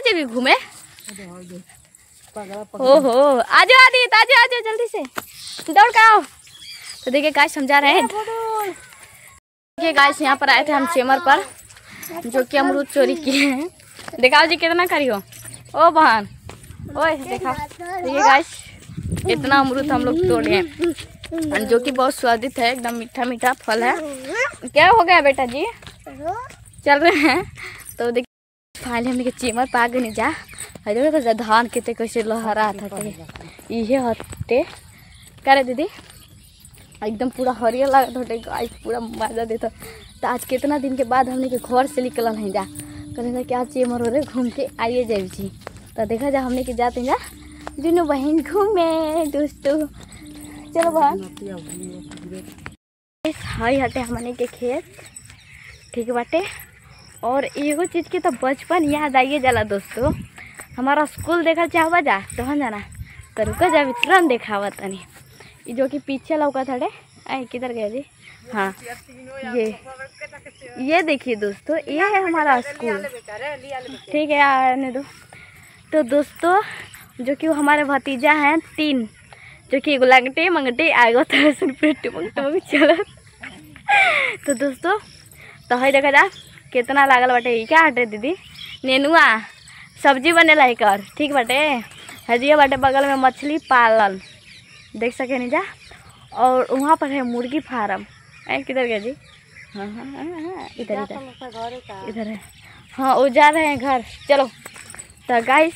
जे भी घूमे। ओहो आजो आदित आजो आजो जल्दी से दौड़ के आओ। तो देखिए गाइस हम जा रहे हैं। देखिए गाइस यहाँ पर आए थे हम चेमर पर, जो कि अमरूद चोरी किए हैं। दिखाओ जी कितना करी हो। ओ बहन ओए देखा। देखिए गाइस इतना अमरूद हम लोग तोड़े हैं, जो कि बहुत स्वादिष्ट है, एकदम मीठा मीठा फल है। क्या हो गया बेटा जी, चल रहे हैं। तो देखिए फाइनली हमने के चेमर पा गए नहीं जा। देखो तो धान कितने कैसे लहरा था ये हटे करे दीदी, एकदम पूरा हरियर लगा था गाइस, पूरा मजा देता। तो आज कितना दिन के बाद हमने के घर से निकल नहीं जा, कहने क्या चेमर हो रहे घूम के आइए जाए जी। तो देखा जा हमने के जाते जा दोनों बहन घूमे दोस्तों। चलो बहन हाई हटे हमने के खेत, ठीक बाटे। और एगो चीज़ के तो बचपन याद आइए जाला दोस्तों, हमारा स्कूल देखा चाहवा जा तो हम जाना तो रुका जा तुरंत देखावा तनी। जो कि पीछे लौका था किधर गए जी। हाँ ये देखिए दोस्तों, ये है हमारा स्कूल, ठीक है आने दो। तो दोस्तों जो कि वो हमारे भतीजा हैं 3, जो कि लंगटे मंगटे आएगा चल। तो दोस्तों तो है देखा जा कितना लागल बाटे। क्या हटे दीदी नेनुआ सब्जी बनेला कर, ठीक बाटे। हजिया बाटे बगल में मछली पालन देख सके नहीं जा। और वहाँ पर है मुर्गी फार्म। किधर गए जी। हाँ हाँ हाँ इधर इधर इधर है। हाँ वो जा रहे हैं घर। चलो तो गाइस